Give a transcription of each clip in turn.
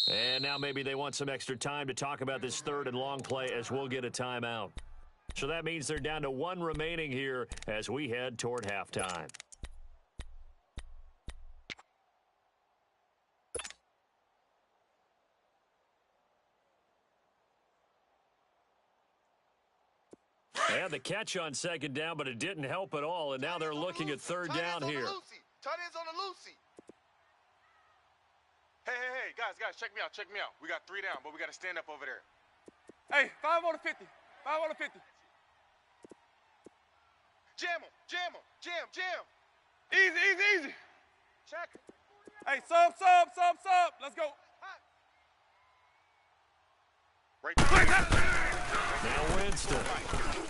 And now maybe they want some extra time to talk about this third and long play as we'll get a timeout. So that means they're down to one remaining here as we head toward halftime. They had the catch on second down, but it didn't help at all, and now they're looking at third down here. Tight ends on the Lucy. Hey, guys, check me out. We got 3 down, but we got to stand up over there. Hey, 5 on the 50. 5 on the 50. Jam him. Easy. Check. Hey, sub. Let's go. Right there. Now Winston,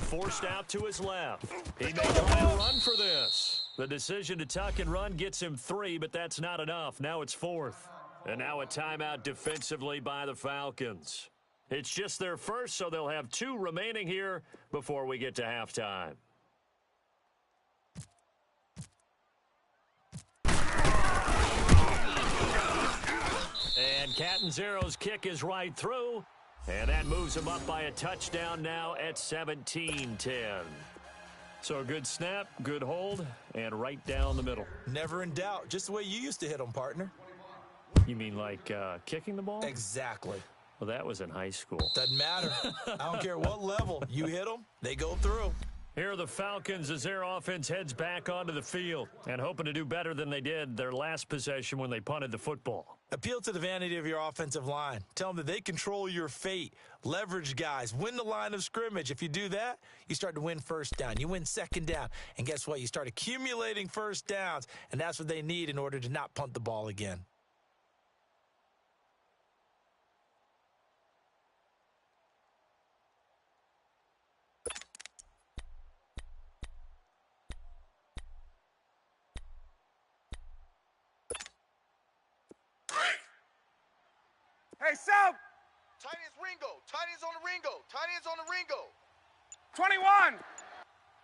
forced out to his left. He may try to run for this. The decision to tuck and run gets him 3, but that's not enough. Now it's 4th. And now a timeout defensively by the Falcons. It's just their first, so they'll have 2 remaining here before we get to halftime. And Catanzaro's kick is right through. And that moves him up by a touchdown now at 17-10. So a good snap, good hold, and right down the middle. Never in doubt. Just the way you used to hit them, partner. You mean like kicking the ball? Exactly. Well, that was in high school. Doesn't matter. I don't care what level. You hit them, they go through. Here are the Falcons as their offense heads back onto the field and hoping to do better than they did their last possession when they punted the football. Appeal to the vanity of your offensive line. Tell them that they control your fate. Leverage guys. Win the line of scrimmage. If you do that, you start to win first down. You win second down. And guess what? You start accumulating first downs, and that's what they need in order to not punt the ball again. Hey, Sal! Tight ends Ringo. Tight ends on the Ringo. Tight ends on the Ringo. 21.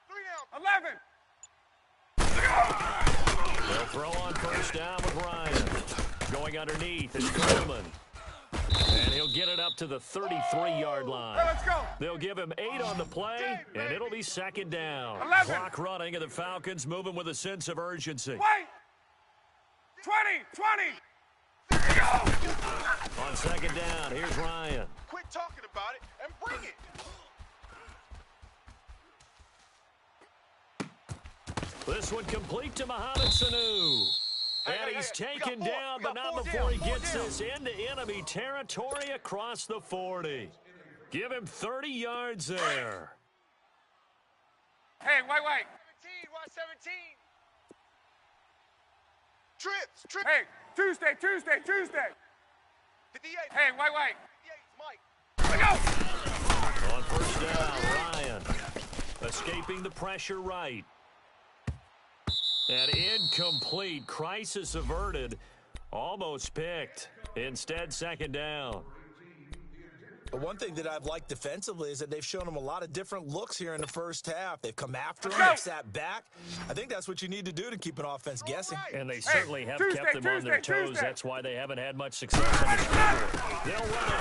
3 down. 11. They'll throw on first down with Ryan. Going underneath is Coleman. And he'll get it up to the 33-yard line. Hey, let's go. They'll give him 8 on the play, and it'll be second down. 11. Clock running, and the Falcons moving with a sense of urgency. Wait. 20. On second down, here's Ryan. Quit talking about it and bring it. This one complete to Mohamed Sanu. And he's taken down, but not before he gets this into enemy territory across the 40. Give him 30 yards there. Hey, wait. 17, watch 17. Trips. Hey, Tuesday. 58. Hey, wait. 58's Mike. Let's go. On first down, Ryan escaping the pressure right. And incomplete. Crisis averted. Almost picked. Instead, second down. But one thing that I've liked defensively is that they've shown them a lot of different looks here in the first half. They've come after them, they've sat back. I think that's what you need to do to keep an offense guessing. And they certainly have kept them on their toes. That's why they haven't had much success on the schedule. They'll run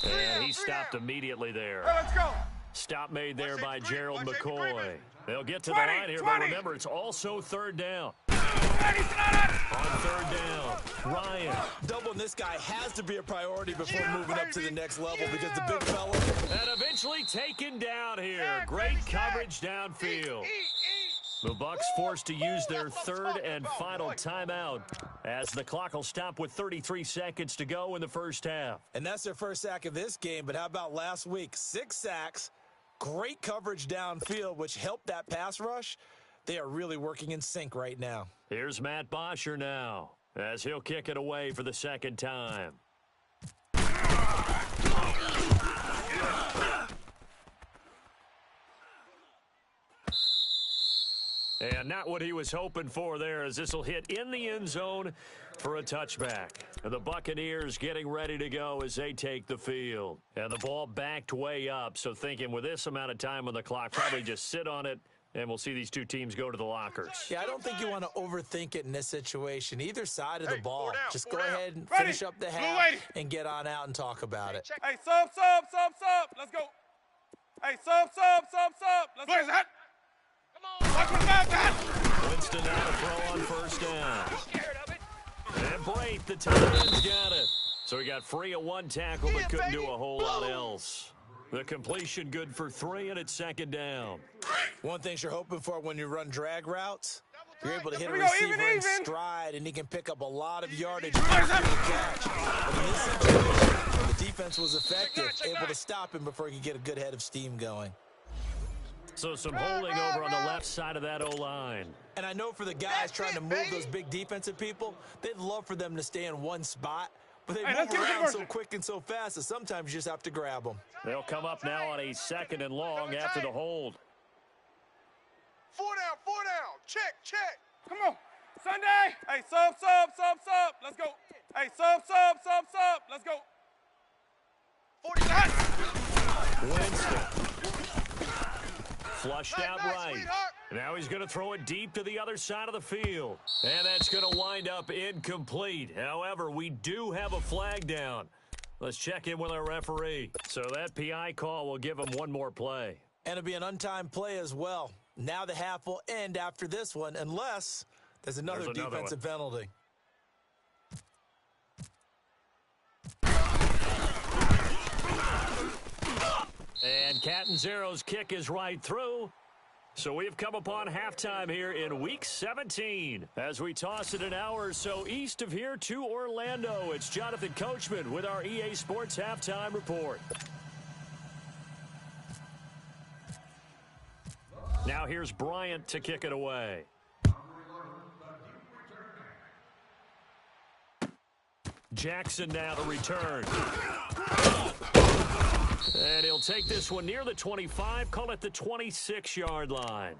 it. And he stopped immediately there. Hey, let's go. Stop made there by Gerald McCoy. They'll get to the line here, but remember, it's also third down. On third down, Ryan. Doubling this guy has to be a priority before moving up to the next level because the big fella. And eventually taken down here. Great coverage downfield. The Bucs forced to use their third and final timeout as the clock will stop with 33 seconds to go in the first half. And that's their first sack of this game, but how about last week? 6 sacks, great coverage downfield, which helped that pass rush. They are really working in sync right now. Here's Matt Bosher now as he'll kick it away for the second time. And not what he was hoping for there, as this will hit in the end zone for a touchback. And the Buccaneers getting ready to go as they take the field. And the ball backed way up, so thinking with this amount of time on the clock, probably just sit on it, And we'll see these two teams go to the lockers. Yeah, I don't think you want to overthink it in this situation. Either side of the ball. Just go ahead and Ready. finish up the half and get on out and talk about it. Hey, sub. Let's go. Hey, sub. Let's go. That? Come on. Watch my back, Winston now to throw on first down. And Braith, the tight end's got it. So he got free of one tackle but couldn't do a whole lot else. The completion good for 3, and it's second down. One thing you're hoping for when you run drag routes, you're able to hit a Here we go, receiver in even. stride, and he can pick up a lot of yardage after the catch. But in this situation, the defense was effective, able to stop him before he could get a good head of steam going. So some holding over on the left side of that O-line. And I know for the guys trying to move those big defensive people, they'd love for them to stay in one spot, but they move around so quick and so fast that sometimes you just have to grab them. They'll come up now on a second and long after the hold. 4 down. Check. Come on. Sunday. Hey, sub. Let's go. Hey, sub. Let's go. 40. Winston. Flushed out right. Now he's going to throw it deep to the other side of the field. And that's going to wind up incomplete. However, we do have a flag down. Let's check in with our referee. So that PI call will give him one more play. And it'll be an untimed play as well. Now the half will end after this one unless there's another defensive penalty. And Catanzero's kick is right through. So we've come upon halftime here in Week 17. As we toss it an hour or so east of here to Orlando, it's Jonathan Coachman with our EA Sports Halftime Report. Now here's Bryant to kick it away. Jackson now to return. And he'll take this one near the 25, call it the 26-yard line.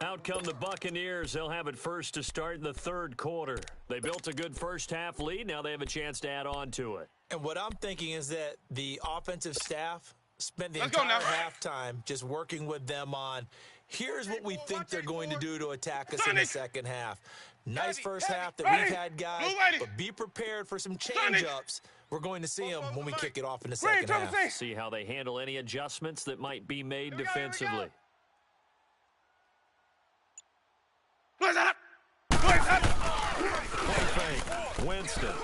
Out come the Buccaneers. They'll have it first to start in the third quarter. They built a good first-half lead. Now they have a chance to add on to it. And what I'm thinking is that the offensive staff spent the entire halftime just working with them on, here's what we think they're going to do to attack us in the second half. Nice first half that we've had, guys, but be prepared for some change-ups. We're going to see them when we kick it off in the second half. See how they handle any adjustments that might be made defensively. Fake. Winston.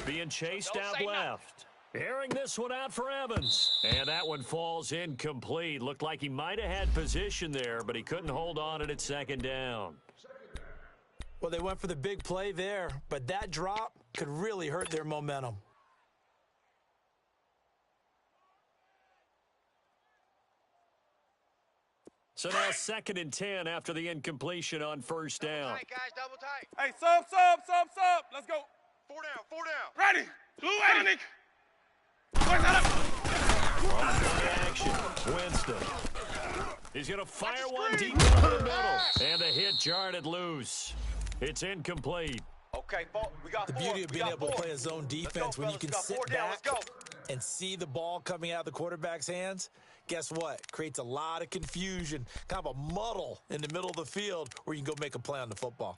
Being chased out left. Airing this one out for Evans. And that one falls incomplete. Looked like he might have had position there, but he couldn't hold on at second down. Well, they went for the big play there, but that drop could really hurt their momentum. So now 2nd and 10 after the incompletion on first down. Double tight, guys, double tight. Hey, sub. Let's go. 4 down, 4 down. Ready. Blue Nick. Action. Winston. He's going to fire one deep into the middle. And the hit jarred it loose. It's incomplete. Okay, we got the beauty of being able to play a zone defense when you can sit back and see the ball coming out of the quarterback's hands, guess what? Creates a lot of confusion, kind of a muddle in the middle of the field where you can go make a play on the football.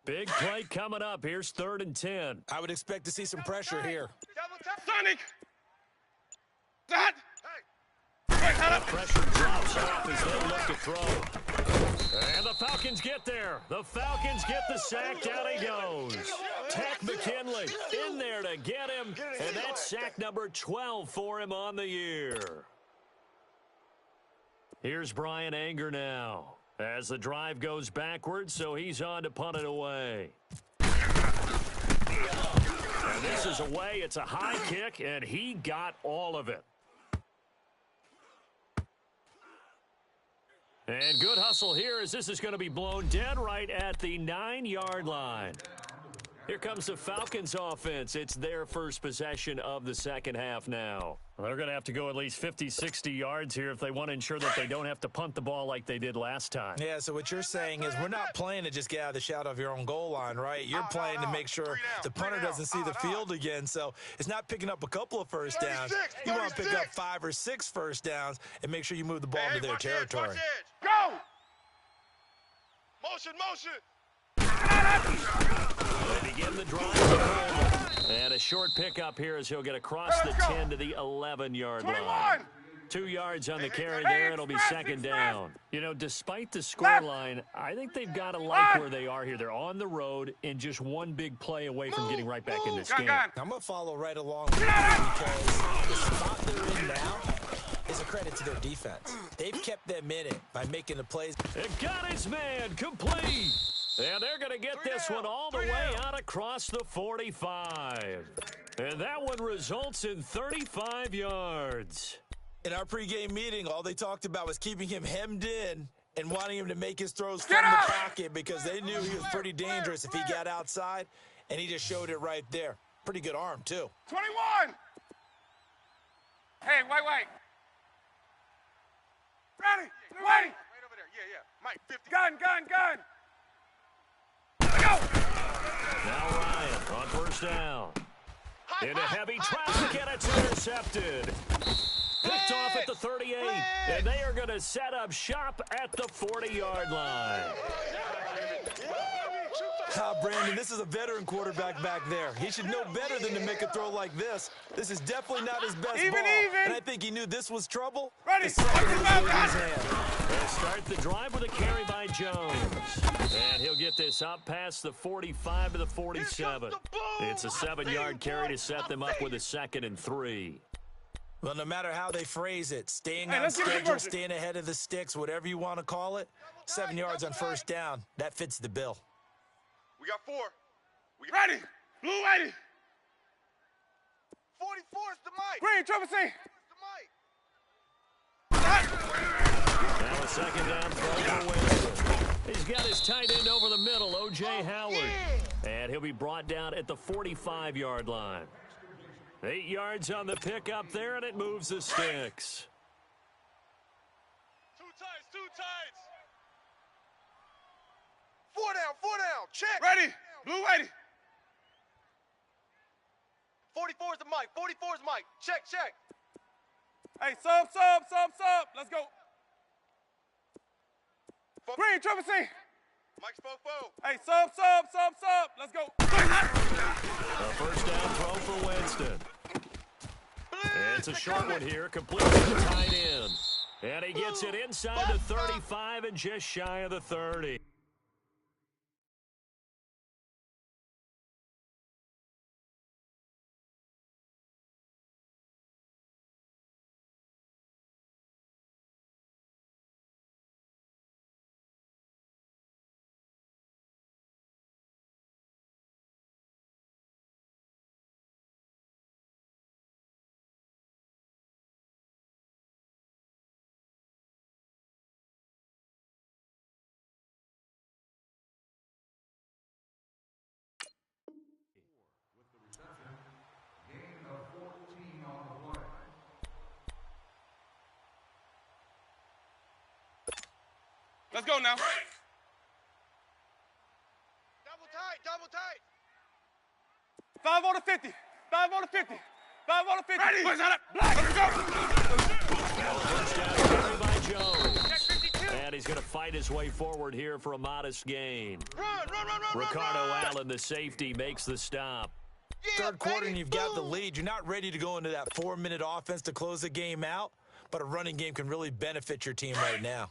Big play coming up. Here's 3rd and 10. I would expect to see some pressure here. Sonic. That. The pressure drops off as they look to throw. And the Falcons get there. The Falcons get the sack. Down he goes. Tech McKinley in there to get him. And that's sack number 12 for him on the year. Here's Brian Anger now. As the drive goes backwards, so he's on to punt it away. And this is away. It's a high kick, and he got all of it. And good hustle here as this is going to be blown dead right at the 9-yard line. Here comes the Falcons offense. It's their first possession of the second half now. Well, they're going to have to go at least 50, 60 yards here if they want to ensure that they don't have to punt the ball like they did last time. Yeah, so what you're saying is we're not playing to just get out of the shadow of your own goal line, right? You're playing to make sure the punter doesn't see the field again. So it's not picking up a couple of first downs. You want to pick up 5 or 6 first downs and make sure you move the ball into their territory. Go! Motion, motion. They begin the drive. And a short pickup here as he'll get across the 10 to the 11-yard line. 2 yards on the carry there. It'll be second down. You know, despite the scoreline, I think they've got to like where they are here. They're on the road and just one big play away from getting right back in this game. I'm going to follow right along with you because the spot they're in now is a credit to their defense. They've kept them in it by making the plays. It got his man complete. And they're going to get this one all the way out across the 45. And that one results in 35 yards. In our pregame meeting, all they talked about was keeping him hemmed in and wanting him to make his throws from the pocket because they knew he was pretty dangerous if he got outside, and he just showed it right there. Pretty good arm, too. 21! Hey, wait. Ready! Wait! Right over there. Yeah. Mike, 50. Gun! Now Ryan on first down. Into heavy traffic, and it's intercepted. Picked off at the 38, and they are going to set up shop at the 40-yard line. Brandon, this is a veteran quarterback back there. He should know better than to make a throw like this. This is definitely not his best ball. And I think he knew this was trouble. Ready. The second was in his hand. They'll start the drive with a carry by Jones. And he'll get this up past the 45 to the 47. It's a 7-yard carry to set them up with a 2nd and 3. Well, no matter how they phrase it, staying on schedule, staying ahead of the sticks, whatever you want to call it, 7 yards on first down, that fits the bill. We got 4. Ready! Blue ready! 44 is the mic. Green, Triple C! Now a second down throw for Winston. He's got his tight end over the middle, O.J. Howard. And he'll be brought down at the 45-yard line. 8 yards on the pickup there, and it moves the sticks. Two tights. 4 down. Check. Ready! Blue ready! 44 is the mic. Check. Hey, sub! Let's go! Green, Triple C! Mike's fo. Hey, sub! Let's go! A first down throw for Winston. It's a short one here, complete to the tight end. And he gets it inside the 35 and just shy of the 30. Let's go now. Double tight. 5 on the 50. 5 on the 50. 5 on the 50. Ready. Let's go. First down carry by Jones. And he's going to fight his way forward here for a modest gain. Run. Ricardo Allen, the safety, makes the stop. Third quarter and you've got the lead. You're not ready to go into that 4-minute offense to close the game out, but a running game can really benefit your team right now.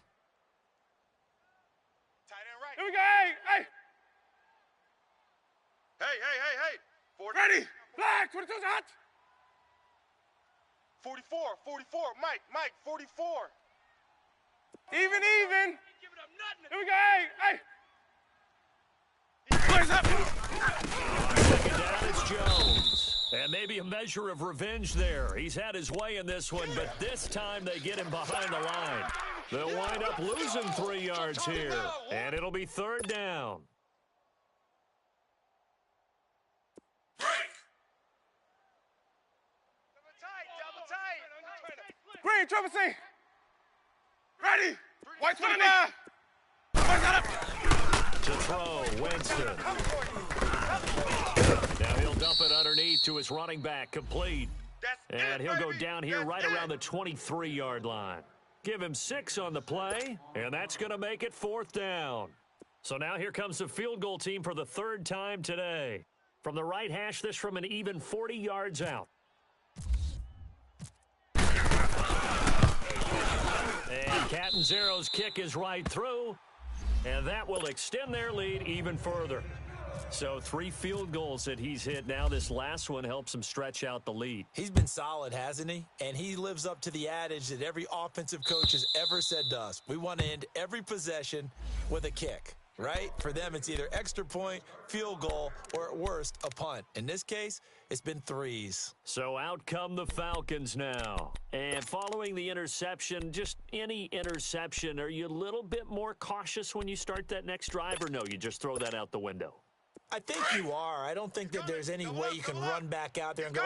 Tight end right. Here we go. Hey. Hey. 40. Ready. Black. 22's hot. 44. Mike, 44. Even. Give it up, nothing. Here we go. Hey. Second down, it's Jones. And maybe a measure of revenge there. He's had his way in this one, but this time they get him behind the line. They'll wind up losing 3 yards here, and it'll be third down. Triple C. Ready. White 29. To throw, Winston. Now he'll dump it underneath to his running back, complete. And he'll go down here right around the 23-yard line. Give him 6 on the play, and that's going to make it 4th down. So now here comes the field goal team for the 3rd time today. From the right hash, this from an even 40 yards out. And Catanzaro's kick is right through, and that will extend their lead even further. So 3 field goals that he's hit now. This last one helps him stretch out the lead. He's been solid, hasn't he? And he lives up to the adage that every offensive coach has ever said to us. We want to end every possession with a kick, right? For them, it's either extra point, field goal, or at worst, a punt. In this case, it's been 3s. So out come the Falcons now. And following the interception, just any interception, are you a little bit more cautious when you start that next drive, or no, you just throw that out the window? I think you are. I don't think that there's any way you can run back out there and go,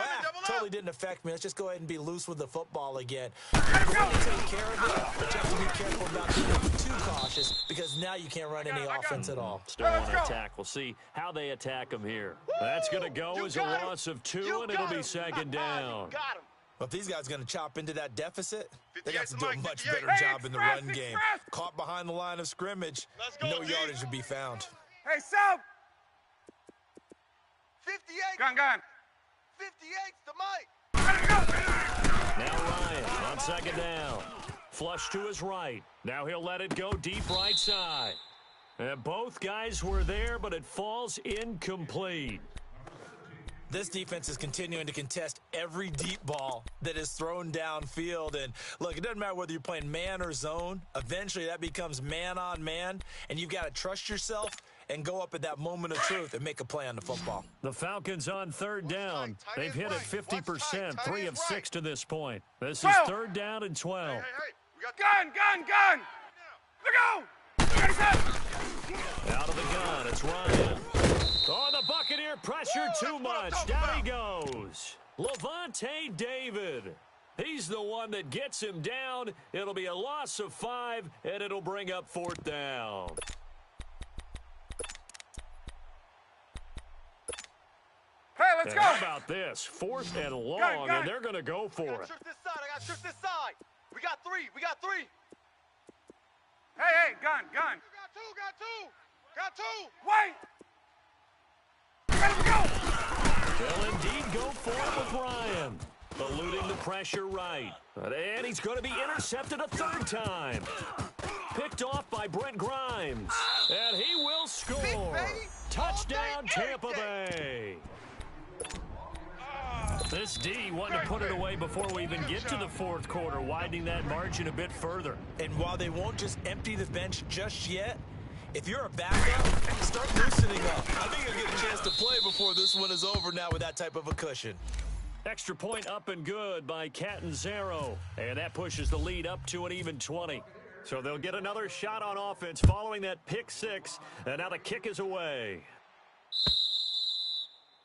totally didn't affect me. Let's just go ahead and be loose with the football again. You're going to take care of it, but you have to be careful about being too cautious because now you can't run any offense at all. Still on attack. We'll see how they attack him here. That's going to go as a loss of 2, and it'll be 2nd down. Well, if these guys are going to chop into that deficit, they got to do a much better job in the run game. Caught behind the line of scrimmage, no yardage to be found. Hey, Sub. 58. Gun. 58's the mic. Now Ryan on 2nd down. Flush to his right. Now he'll let it go deep right side. And both guys were there, but it falls incomplete. This defense is continuing to contest every deep ball that is thrown downfield. And, look, it doesn't matter whether you're playing man or zone. Eventually, that becomes man on man, and you've got to trust yourself and go up at that moment of truth and make a play on the football. The Falcons on 3rd down. They've hit it 50%, 3 of 6 to this point. This is 3rd down and 12. Hey, we got Gun. Look out. Out of the gun, it's Ryan. Oh, the Buccaneer pressure too much. Down he goes. Levante David. He's the one that gets him down. It'll be a loss of 5, and it'll bring up 4th down. Hey, let's go. How about this? 4th and long, and they're going to go for it. I got shoot this side. We got 3. Hey, gun. Got two. Wait. Let's go. They'll indeed go for it with Ryan. Eluding the pressure right. And he's going to be intercepted a 3rd time. Picked off by Brent Grimes. And he will score. Touchdown, Tampa Bay. This D wanting to put it away before we even get to the 4th quarter, widening that margin a bit further. And while they won't just empty the bench just yet, if you're a backup, start loosening up. I think you'll get a chance to play before this one is over now with that type of a cushion. Extra point up and good by Catanzaro. And that pushes the lead up to an even 20. So they'll get another shot on offense following that pick 6. And now the kick is away.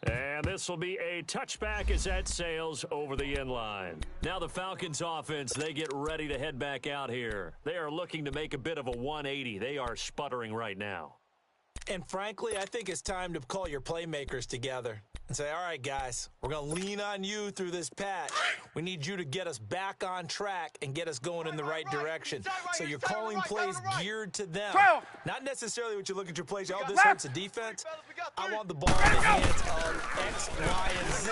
And this will be a touchback as that sails over the end line. Now the Falcons offense, they get ready to head back out here. They are looking to make a bit of a 180. They are sputtering right now. And frankly, I think it's time to call your playmakers together and say, all right, guys, we're going to lean on you through this patch. We need you to get us back on track and get us going in the right direction. So you're calling plays geared to them. Not necessarily what you look at your plays. Oh, this hurts the defense. I want the ball in the hands of X, Y, and Z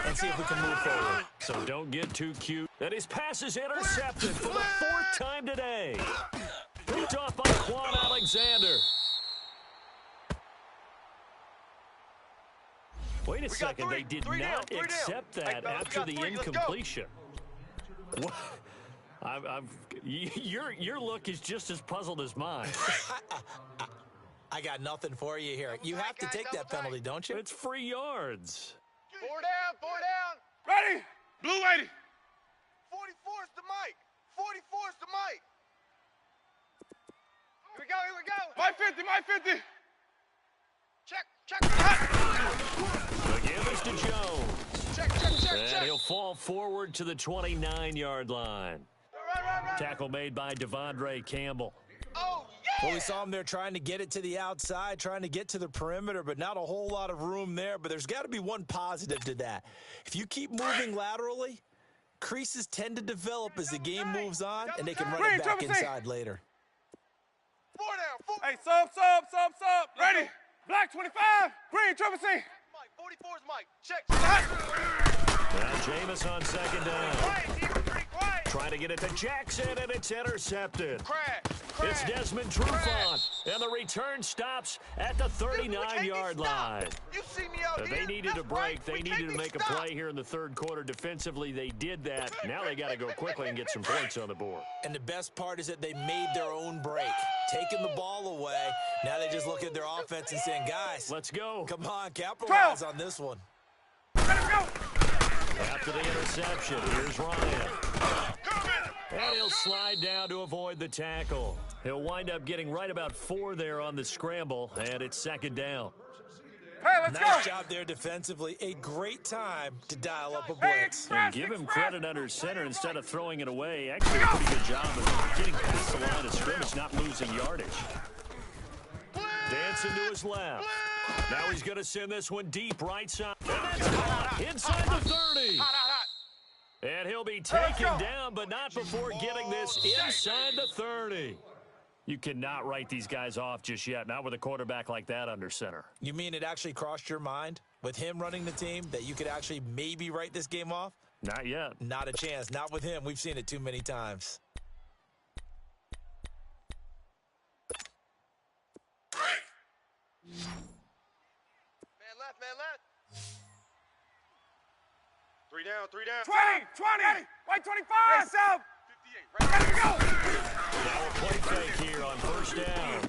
and see if we can move forward. So don't get too cute. And his pass is intercepted for the 4th time today. Picked off by Quan Alexander. Wait a second, they did not accept that after the incompletion. What? Your look is just as puzzled as mine. I got nothing for you here. You have to take that penalty, don't you? It's free yards. 4 down. Ready. Blue 80. 44's the mic. 44's the mic. Here we go. My 50. Check. The give is to Jones. Check. And he'll fall forward to the 29-yard line. Tackle made by Devondre Campbell. Oh, Well, we saw him there trying to get it to the outside, trying to get to the perimeter, but not a whole lot of room there. But there's got to be one positive to that. If you keep moving laterally, creases tend to develop as the game moves on, and they can run it back inside later. 4 down. Hey, sub. Ready. Black 25. Green, triple C. Mike, 44 is Mike. Check. Now Jameis on second down. Quiet, defense, pretty quiet. Trying to get it to Jackson, and it's intercepted. Crash. It's Desmond Trufant, and the return stops at the 39-yard line. You see me out They here? needed a That's break. right. They We needed can't to be make a stopped. play here in the third quarter. Defensively, they did that. Now they got to go quickly and get some points on the board. And the best part is that they made their own break, taking the ball away. Now they just look at their offense and saying, guys, Let's go. come on, capitalize on this one. After the interception, here's Ryan. And he'll slide down to avoid the tackle. He'll wind up getting right about 4 there on the scramble, and it's second down. Hey, let's Nice go. job there defensively. A great time to dial up a blitz. And give him credit under center instead of throwing it away. Actually, a pretty good job of getting past the line of scrimmage, not losing yardage. Dancing to his left. Now he's going to send this one deep right side. And that's caught inside the 30. And he'll be taken down, but not before getting this inside the 30. You cannot write these guys off just yet, not with a quarterback like that under center. You mean it actually crossed your mind with him running the team that you could actually maybe write this game off? Not yet. Not a chance. Not with him. We've seen it too many times. Man left. 3 down. 20. White 25. Hey, sub. 58. Right. Ready to go. Now a play fake here on first down.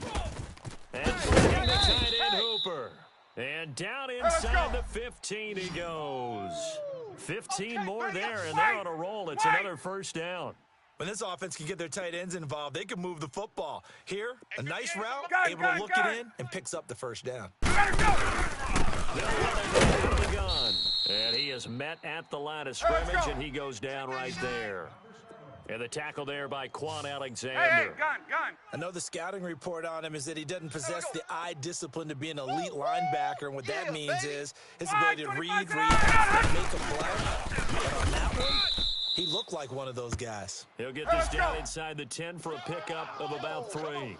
And flicking the tight end Hooper. And down inside the 15 he goes. 15 more there, and they're on a roll. It's another first down. When this offense can get their tight ends involved, they can move the football. Here, a nice route, Got it, able got to it, look got it it. in and picks up the first down. Ready to go. They'll let him get out of the gun. And he is met at the line of scrimmage, and he goes down right there. And the tackle there by Quan Alexander. Hey, gun. I know the scouting report on him is that he doesn't possess the eye discipline to be an elite linebacker, and what that means is his ability to read, react, and make a play. But on that one, he looked like one of those guys. He'll get this down inside the 10 for a pickup of about 3. Hey,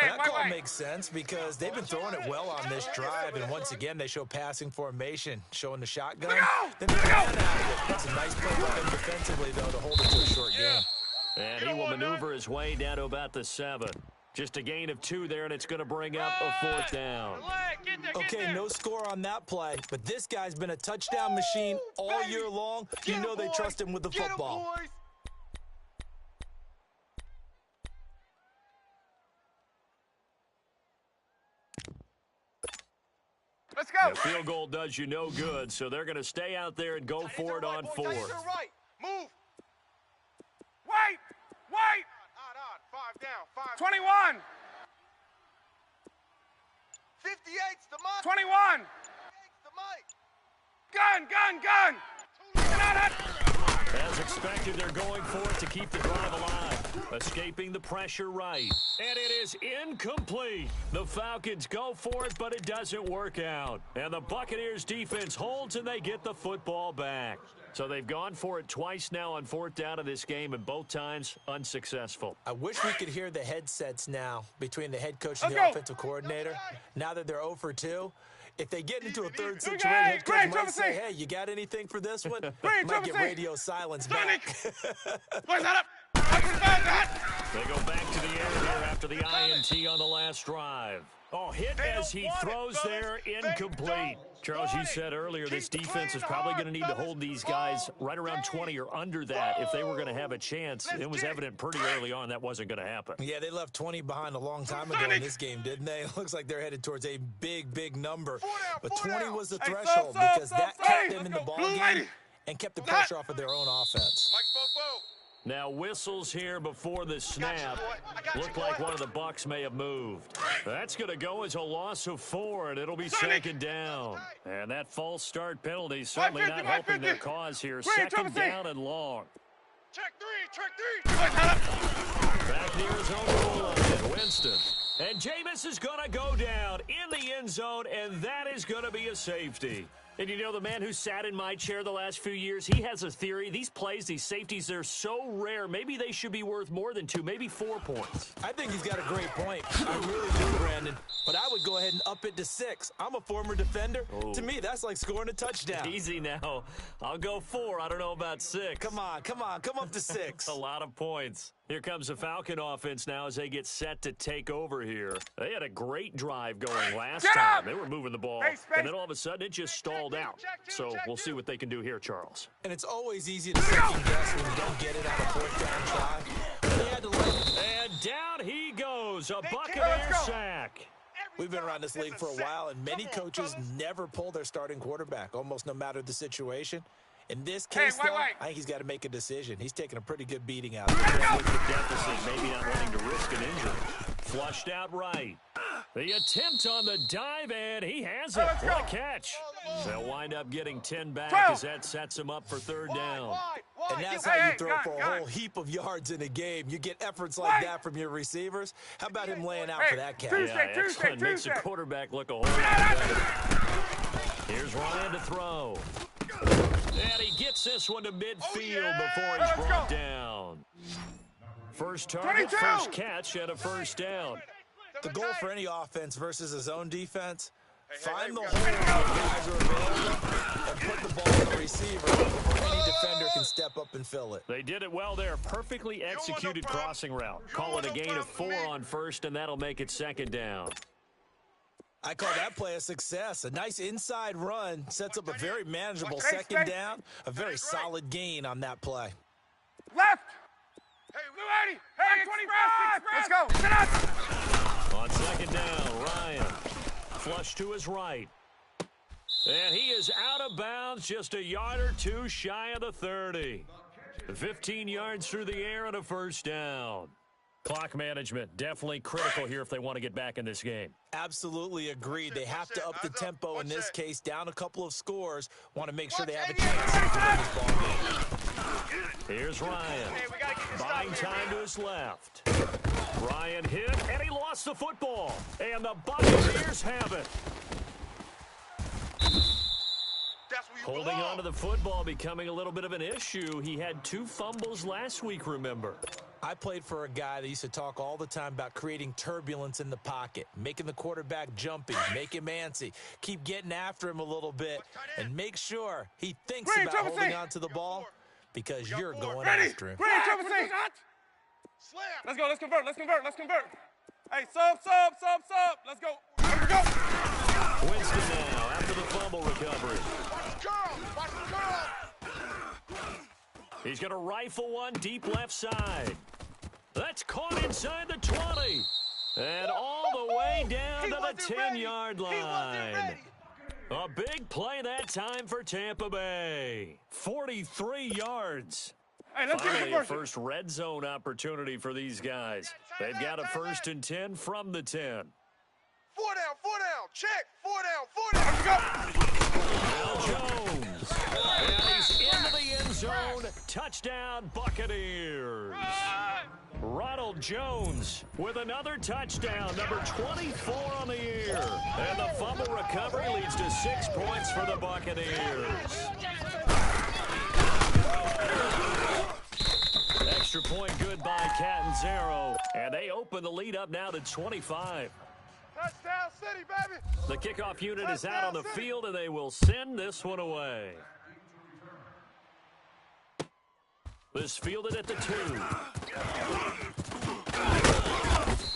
That call makes sense because they've been throwing it well on this drive, and once again, they show passing formation, showing the shotgun. Then they ran out of it. It's a nice play by them defensively, though, to hold it to a short game. And he will maneuver his way down to about the 7. Just a gain of 2 there, and it's going to bring up a 4th down. Okay, no score on that play, but this guy's been a touchdown machine all year long. You know they trust him with the football. Let's go. The field goal does you no good, so they're going to stay out there and go for it on 4th. Right. Move. White. Odd. 5 down. 5. 21. 58's the Mike. 21. 58's the Mike. Gun. Get out of that. As expected, they're going for it to keep the drive alive. Escaping the pressure right. And it is incomplete. The Falcons go for it, but it doesn't work out. And the Buccaneers defense holds, and they get the football back. So they've gone for it twice now on 4th down of this game, and both times unsuccessful. I wish we could hear the headsets now between the head coach and the Let's go. offensive coordinator. Now that they're 0 for 2, if they get into a third Green, situation, head coach green, might triple say, C. hey, you got anything for this one? Green, Might triple get C. radio silence back. Where's that up? They go back to the air here after the INT on the last drive. Oh, hit as he throws there, incomplete. Charles, you said earlier this defense is probably going to need to hold these guys right around 20 or under that if they were going to have a chance. It was evident pretty early on that wasn't going to happen. Yeah, they left 20 behind a long time ago in this game, didn't they? It looks like they're headed towards a big number. But 20 was the threshold because that kept them in the ball game and kept the pressure off of their own offense. Mike's fofo. Now whistles here before the snap. Looked like one of the Bucs may have moved. That's going to go as a loss of 4, and it'll be second down. And that false start penalty certainly not helping their cause here. Second down and long. Check three. Back near his own goal line, Winston. And Jameis is going to go down in the end zone, and that is going to be a safety. And you know, the man who sat in my chair the last few years, he has a theory. These plays, these safeties, they're so rare. Maybe they should be worth more than 2, maybe 4 points. I think he's got a great point. I really do, Brandon. But I would go ahead and up it to 6. I'm a former defender. Oh. To me, that's like scoring a touchdown. Easy now. I'll go 4. I don't know about 6. Come on. Come up to 6. A lot of points. Here comes the Falcon offense now as they get set to take over here. They had a great drive going last time. They were moving the ball, and then all of a sudden it just stalled out. So we'll see what they can do here, Charles. And it's always easy to second guess when you don't get it on a 4th down try. They had to let it. And down he goes, a Buccaneer sack. We've been around this league for a while, and many coaches never pull their starting quarterback, almost no matter the situation. In this case, though, I think he's got to make a decision. He's taking a pretty good beating out there. With the deficit, maybe not wanting to risk an injury. Flushed out right. The attempt on the dive, and he has it. What a catch. They'll wind up getting 10 back as that sets him up for 3rd down. And that's how you throw for a whole heap of yards in a game. You get efforts like that from your receivers. How about him laying out for that catch? Yeah, excellent. Makes the quarterback look a whole lot better. Here's Ryan to throw. And he gets this one to midfield before he's brought down. First target, first catch, and a 1st down. The goal for any offense versus his own defense, find the hole where guys are available and put the ball in the receiver before any defender can step up and fill it. They did it well there. Perfectly executed crossing route. Call it a gain of 4 on 1st, and that'll make it 2nd down. I call that play a success. A nice inside run sets up a very manageable 2nd down. A very solid gain on that play. Left. Hey, 80. Hey, 25. Let's go. Sit up. On 2nd down, Ryan. Flush to his right. And he is out of bounds, just a yard or 2 shy of the 30. 15 yards through the air and a 1st down. Clock management, definitely critical here if they want to get back in this game. Absolutely agreed. They have to up the tempo in this case, down a couple of scores. Want to make sure they have a chance to win this ball game. Here's Ryan. Buying time to his left. Ryan hit, and he lost the football. And the Buccaneers have it. Holding on to the football becoming a little bit of an issue. He had 2 fumbles last week, remember. I played for a guy that used to talk all the time about creating turbulence in the pocket, making the quarterback jumpy, make him antsy, keep getting after him a little bit, and make sure he thinks about holding on to the ball because you're going after him. Let's go. Let's convert. Hey, sub. Let's go. Winston now after the fumble recovery. Watch the curl. He's going to rifle one deep left side. That's caught inside the 20. And all the way down to the 10-yard line. A big play that time for Tampa Bay. 43 yards. Hey, let's Finally, a first red zone opportunity for these guys. They've got a 1st and 10 from the 10. 4 down, check. 4 down. Let's go. Now Jones. And he's into the end zone. Touchdown, Buccaneers. Ronald Jones with another touchdown, number 24 on the year. And the fumble recovery leads to 6 points for the Buccaneers. Extra point good by Catanzaro. And they open the lead up now to 25. Touchdown City, baby. The kickoff unit is out on the field, and they will send this one away. This fielded at the 2.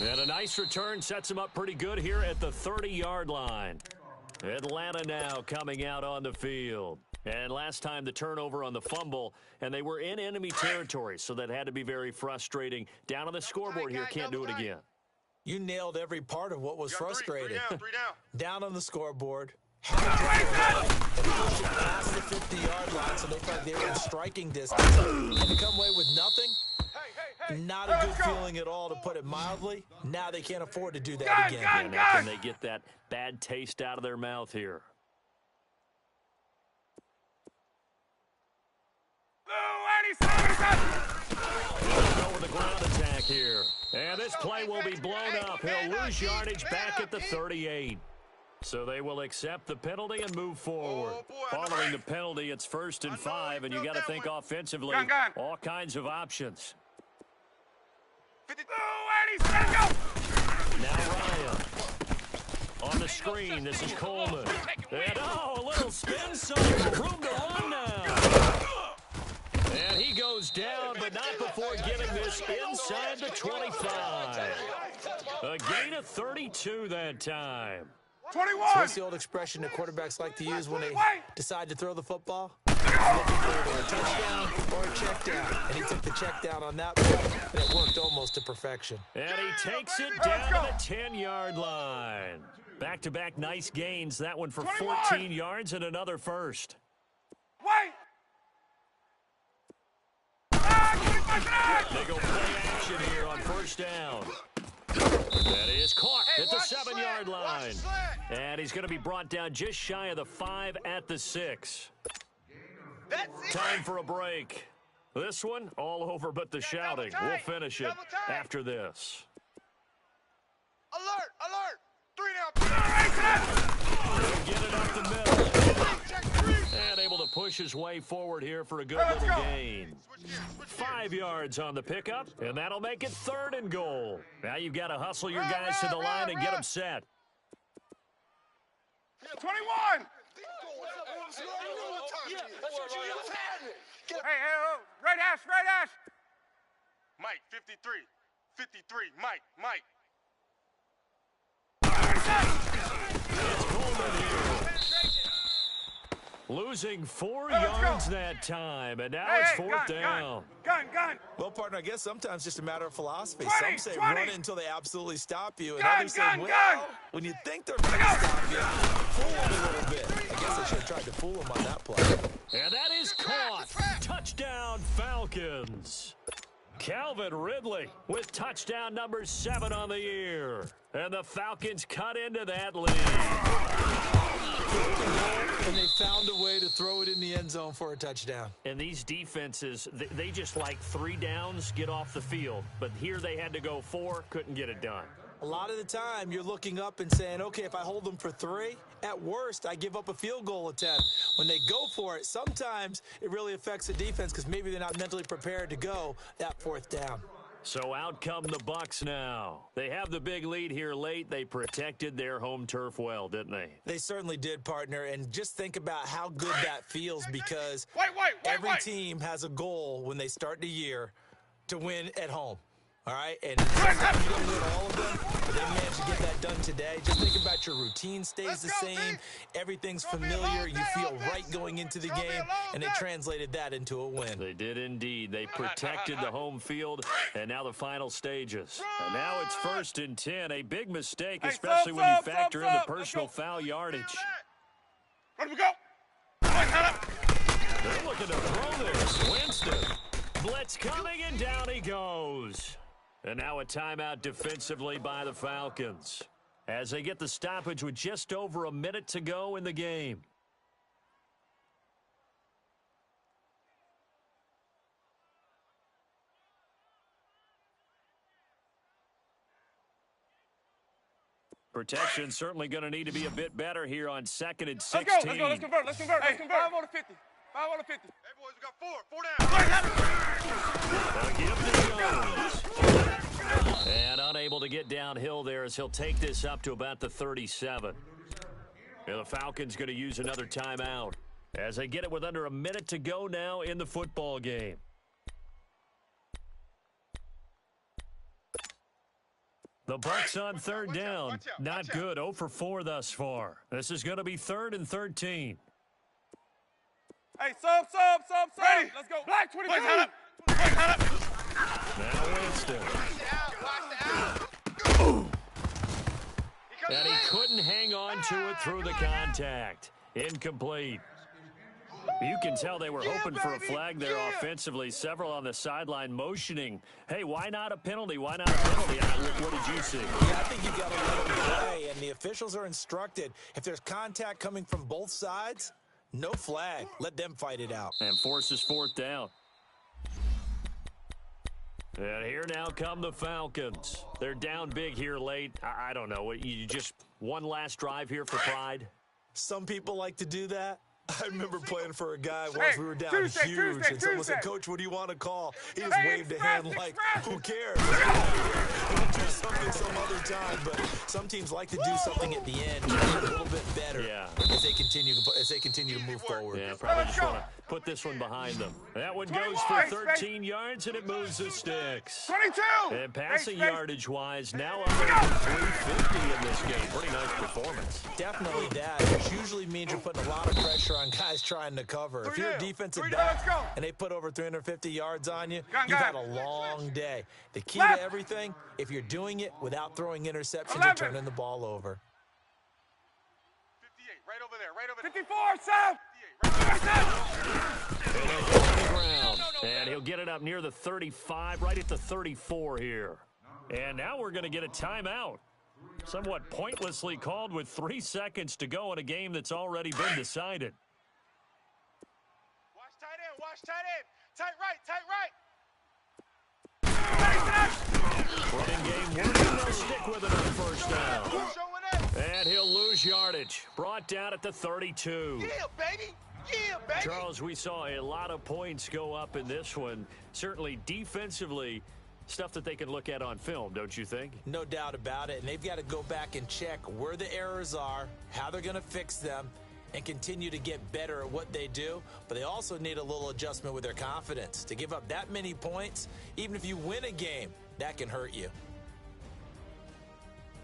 And a nice return sets him up pretty good here at the 30-yard line. Atlanta now coming out on the field. And last time the turnover on the fumble, and they were in enemy territory, so that had to be very frustrating. Down on the scoreboard here, can't do it again. You nailed every part of what was frustrating. 3 down. Down on the scoreboard. Push it past the 50-yard line so they felt like they were in striking distance. And to come away with nothing, not a good feeling at all, to put it mildly. Now they can't afford to do that again. And now can they get that bad taste out of their mouth here? Go with the ground attack here. And this play will be blown up. He'll lose yardage back at the 38. So they will accept the penalty and move forward. Following the penalty, it's 1st and 5, and you got to think offensively. All kinds of options. Now Ryan. On the screen, this is Coleman. And a little spin zone. Room to run now. And he goes down, but not before getting this inside the 25. A gain of 32 that time. 21. So what's the old expression that quarterbacks like to use when they decide to throw the football? Looking for either a touchdown or a check down. And he took the check down on that play, and it worked almost to perfection. And he takes it down to the 10-yard line. Back-to-back nice gains. That one for 14 yards and another first. Wait. They go play action here on 1st down. That is caught at the 7-yard line. And he's going to be brought down just shy of the 5 at the 6. Time for a break. This one, all over but the shouting. We'll finish it after this. Alert! Alert! 3 down. Get it up the middle. And able to push his way forward here for a good little gain. 5 yards on the pickup, and that'll make it 3rd and goal. Now you've got to hustle your guys to the line and get them set. 21. Hey, red hash, red hash. Mike, 53. 53. Mike. It's Coleman here. Losing 4 yards that time, and now it's 4th down. Gun. Well, partner, I guess sometimes it's just a matter of philosophy. 20, Some say 20. run it until they absolutely stop you, and Gun, others say, gun, well, gun. when you think they're going to stop you, fool them a little bit. I guess I should have tried to fool them on that play. And that is caught. Touchdown, Falcons. Calvin Ridley with touchdown number 7 on the year. And the Falcons cut into that lead. And they found a way to throw it in the end zone for a touchdown. And these defenses, they just like 3 downs, get off the field. But here they had to go 4, couldn't get it done. A lot of the time, you're looking up and saying, okay, if I hold them for 3, at worst, I give up a field goal attempt. When they go for it, sometimes it really affects the defense because maybe they're not mentally prepared to go that 4th down. So out come the Bucs now. They have the big lead here late. They protected their home turf well, didn't they? They certainly did, partner. And just think about how good that feels because every team has a goal when they start the year to win at home. All right? And sometimes you don't win all of them, but they managed to get that done today. Just think about your routine stays the same. Everything's familiar. You feel right going into the game, and they translated that into a win. They did indeed. They protected the home field, and now the final stages. And now it's 1st and 10. A big mistake, especially when you factor in the personal foul yardage. Let me go. They're looking to throw this. Winston. Blitz coming, and down he goes. And now a timeout defensively by the Falcons as they get the stoppage with just over a minute to go in the game. Protection certainly going to need to be a bit better here on 2nd and 16. Let's convert. Hey, 5 on the 50. 5 on the 50. Hey, boys, we got 4 down. Give to Jones. And unable to get downhill there as he'll take this up to about the 37. And the Falcons going to use another timeout as they get it with under a minute to go now in the football game. The Bucs on 3rd down. Not good. 0 for 4 thus far. This is going to be 3rd and 13. Hey, sub. Ready. Let's go. Black 22. Now Winston. And he couldn't hang on to it through the contact. Incomplete. You can tell they were hoping for a flag there offensively. Several on the sideline motioning. Hey, why not a penalty? Why not a penalty? What did you see? Yeah, I think you got to let them play, and the officials are instructed. If there's contact coming from both sides, no flag. Let them fight it out. And forces fourth down. And here now come the Falcons. They're down big here late. I don't know. You just one last drive here for pride? Some people like to do that. I remember playing for a guy once we were down huge, and someone said, "Coach, what do you want to call?" He just waved a hand like, "Who cares? We'll do something some other time." But some teams like to do something at the end to get a little bit better as they continue to move forward. Yeah, probably just want to put this one behind them. That one goes for 13 yards, and it moves the sticks. 22! And passing yardage-wise, now under 350 in this game. Pretty nice performance. Definitely that, which usually means you're putting a lot of pressure on guys trying to cover. If you're a defensive back and they put over 350 yards on you, you've had a long day. The key to everything, if you're doing it without throwing interceptions or turning the ball over. 58, right over there, right over there. 54, South! And he'll get it up near the 35, right at the 34 here. And now we're going to get a timeout. Somewhat pointlessly called with 3 seconds to go in a game that's already been decided. Watch tight end, watch tight end. Tight right, tight right. Running game working, they'll stick with it on first down. And he'll lose yardage. Brought down at the 32. Yeah, baby. Yeah, baby. Charles, we saw a lot of points go up in this one. Certainly defensively, stuff that they can look at on film, don't you think? No doubt about it, and they've got to go back and check where the errors are, how they're going to fix them, and continue to get better at what they do. But they also need a little adjustment with their confidence. To give up that many points, even if you win a game, that can hurt you.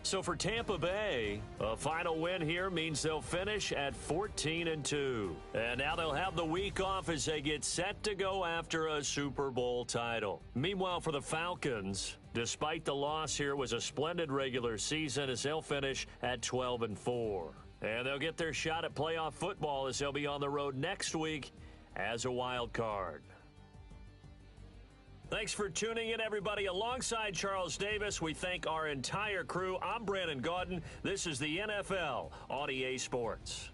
So for Tampa Bay, a final win here means they'll finish at 14-2. And now they'll have the week off as they get set to go after a Super Bowl title. Meanwhile, for the Falcons, despite the loss here, was a splendid regular season as they'll finish at 12-4. And they'll get their shot at playoff football as they'll be on the road next week as a wild card. Thanks for tuning in, everybody. Alongside Charles Davis, we thank our entire crew. I'm Brandon Gaudin. This is the NFL on EA Sports.